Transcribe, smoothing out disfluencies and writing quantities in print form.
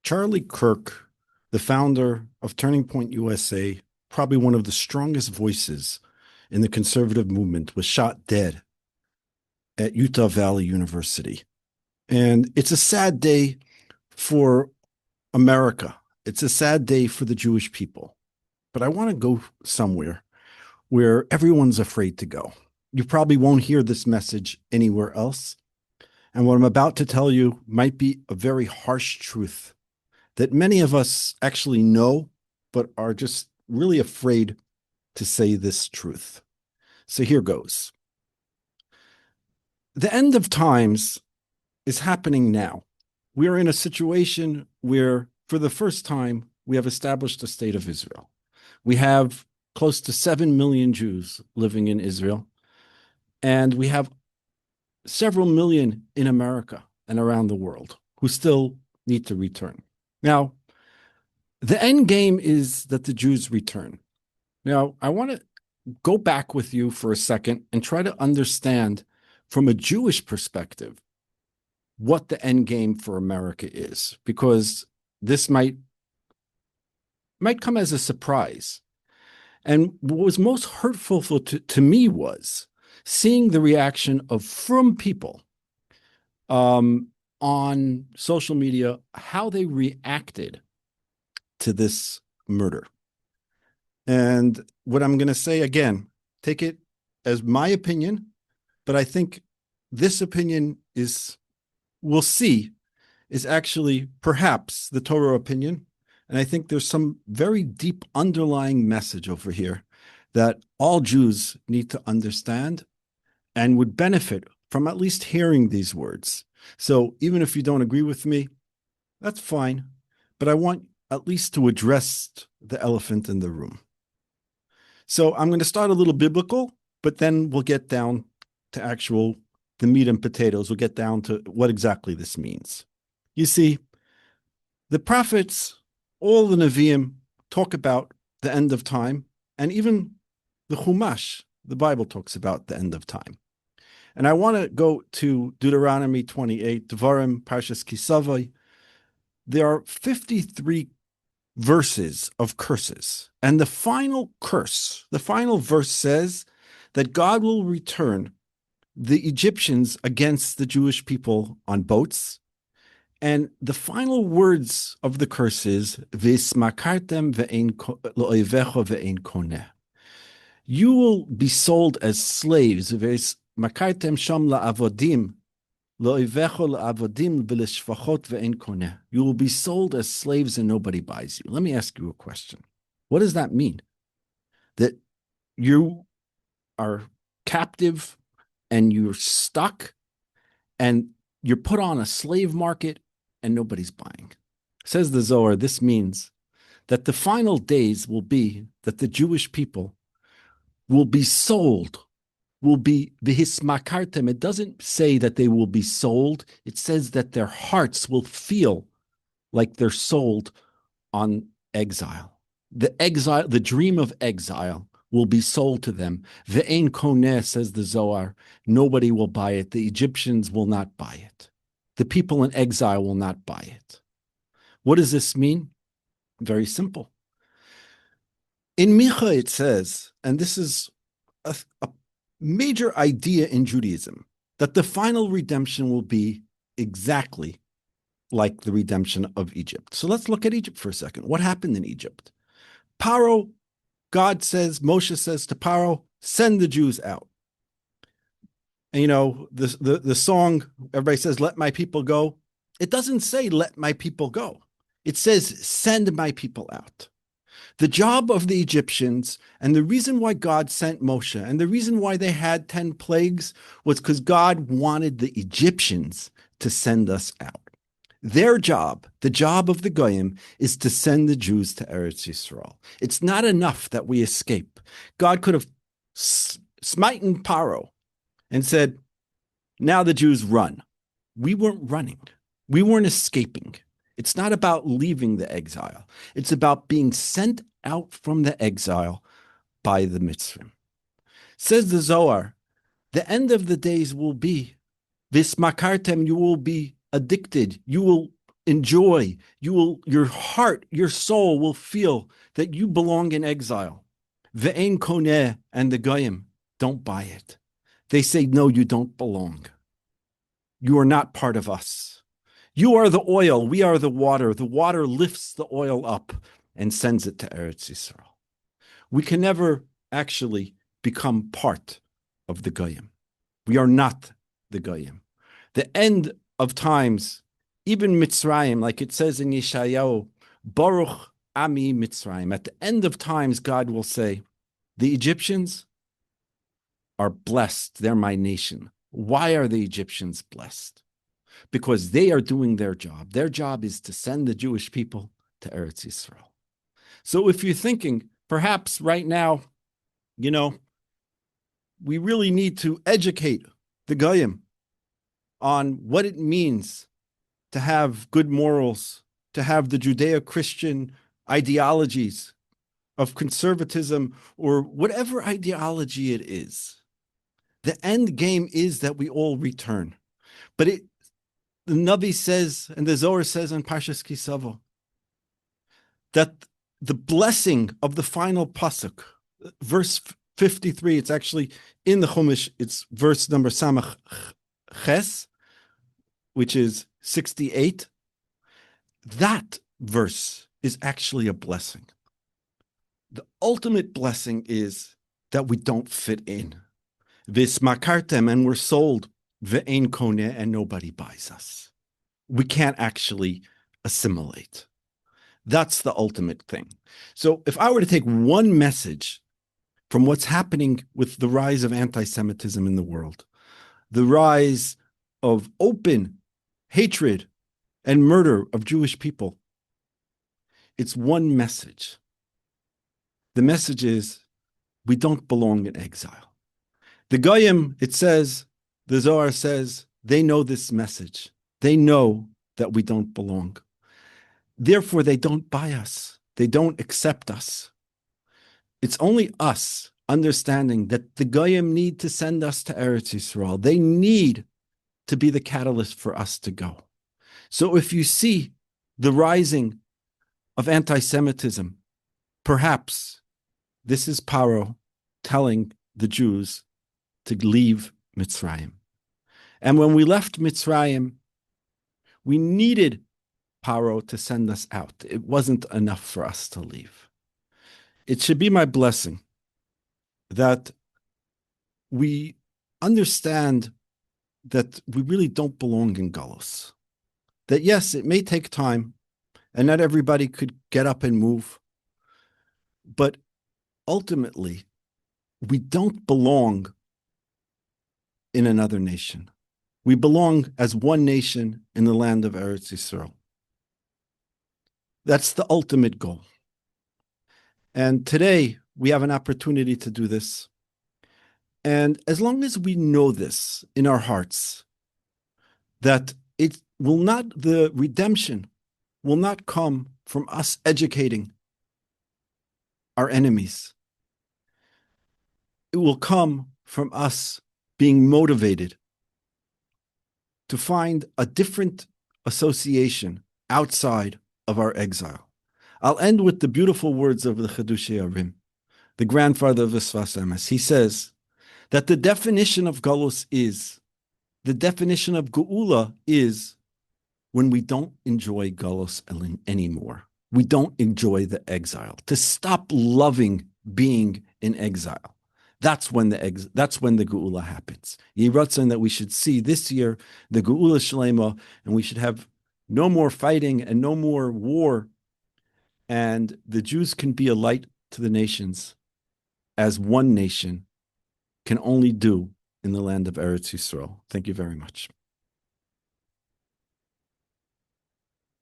Charlie Kirk, the founder of Turning Point USA, probably one of the strongest voices in the conservative movement, was shot dead at Utah Valley University. And it's a sad day for America. It's a sad day for the Jewish people. But I want to go somewhere where everyone's afraid to go. You probably won't hear this message anywhere else. And what I'm about to tell you might be a very harsh truth that many of us actually know, but are just really afraid to say this truth. So here goes. The end of times is happening now. We are in a situation where, for the first time, we have established a state of Israel. We have close to 7 million Jews living in Israel, and we have several million in America and around the world who still need to return. Now, the end game is that the Jews return. Now, I want to go back with you for a second and try to understand from a Jewish perspective what the end game for America is, because this might come as a surprise. And what was most hurtful to me was seeing the reaction of frum people on social media, how they reacted to this murder. And what I'm going to say again, take it as my opinion, but I think this opinion we'll see, is actually perhaps the Torah opinion. And I think there's some very deep underlying message over here that all Jews need to understand and would benefit from at least hearing these words. So even if you don't agree with me, that's fine. But I want at least to address the elephant in the room. So I'm going to start a little biblical, but then we'll get down to the meat and potatoes. We'll get down to what exactly this means. You see, the prophets, all the Nevi'im, talk about the end of time, and even the Chumash, the Bible, talks about the end of time. And I want to go to Deuteronomy 28, Devarim, Parshas Kisavai. There are 53 verses of curses. And the final curse, the final verse says that God will return the Egyptians against the Jewish people on boats. And the final words of the curse is, V'ismakartem lo'ovecho ve'ein koneh. You will be sold as slaves. V'ismakartem sham la'avodim lo'ovecho la'avodim v'lishvachot ve'ein koneh. You will be sold as slaves and nobody buys you. Let me ask you a question. What does that mean? That you are captive and you're stuck and you're put on a slave market and nobody's buying. Says the Zohar, this means that the final days will be that the Jewish people will be sold, will be v'hismakartem. It doesn't say that they will be sold. It says that their hearts will feel like they're sold on exile. The dream of exile will be sold to them. Ve'ein koneh, says the Zohar, nobody will buy it. The Egyptians will not buy it. The people in exile will not buy it. What does this mean? Very simple. In Micha it says, and this is a major idea in Judaism, that the final redemption will be exactly like the redemption of Egypt. So let's look at Egypt for a second. What happened in Egypt? Pharaoh, God says, Moshe says to Pharaoh, send the Jews out. And the song, everybody says, let my people go. It doesn't say, let my people go. It says, send my people out. The job of the Egyptians, and the reason why God sent Moshe, and the reason why they had 10 plagues, was because God wanted the Egyptians to send us out. Their job, the job of the Goyim, is to send the Jews to Eretz Yisrael. It's not enough that we escape. God could have smitten Pharaoh and said, now the Jews run. We weren't running. We weren't escaping. It's not about leaving the exile. It's about being sent out from the exile by the Mitzvim. Says the Zohar, the end of the days will be, Vismakartem, you will be addicted. You will enjoy. Your heart, your soul will feel that you belong in exile. Ve'en koneh and the goyim don't buy it. They say, no, you don't belong. You are not part of us. You are the oil. We are the water. The water lifts the oil up and sends it to Eretz Yisrael. We can never actually become part of the goyim. We are not the goyim. The end of times, even Mitzrayim, like it says in Yeshayahu, Baruch Ami Mitzrayim. At the end of times, God will say, the Egyptians are blessed. They're my nation. Why are the Egyptians blessed? Because they are doing their job. Their job is to send the Jewish people to Eretz Yisrael. So if you're thinking, perhaps right now, we really need to educate the Goyim on what it means to have good morals, to have the Judeo-Christian ideologies of conservatism or whatever ideology it is. The end game is that we all return. But the Navi says, and the Zohar says in Parshas Ki Savo, that the blessing of the final pasuk, verse 53, it's actually in the Chumash, it's verse number Samach Ches, which is 68. That verse is actually a blessing. The ultimate blessing is that we don't fit in. Vismakartem, and we're sold. Ve'en koneh, and nobody buys us. We can't actually assimilate. That's the ultimate thing. So if I were to take one message from what's happening with the rise of anti-Semitism in the world, the rise of open hatred and murder of Jewish people, it's one message. The message is, we don't belong in exile. The Goyim, it says, the Zohar says, they know this message. They know that we don't belong. Therefore, they don't buy us. They don't accept us. It's only us understanding that the Goyim need to send us to Eretz Yisrael. They need to be the catalyst for us to go. So if you see the rising of anti-Semitism, perhaps this is Pharaoh telling the Jews to leave Mitzrayim. And when we left Mitzrayim, we needed Pharaoh to send us out. It wasn't enough for us to leave. It should be my blessing that we understand that we really don't belong in Galus. That yes, it may take time, and not everybody could get up and move, but ultimately, we don't belong in another nation. We belong as one nation in the land of Eretz Yisrael. That's the ultimate goal. And today, we have an opportunity to do this. And as long as we know this in our hearts, that the redemption will not come from us educating our enemies. It will come from us being motivated to find a different association outside of our exile. I'll end with the beautiful words of the Chedushei Arim, the grandfather of the Sfas Emes. He says that the definition of Galus is, the definition of Geula is when we don't enjoy Galus anymore. We don't enjoy the exile. To stop loving being in exile. That's when the Geula happens. Yiratzon that we should see this year the Geula Shlema, and we should have no more fighting and no more war, and the Jews can be a light to the nations, as one nation can only do in the land of Eretz Yisrael. Thank you very much.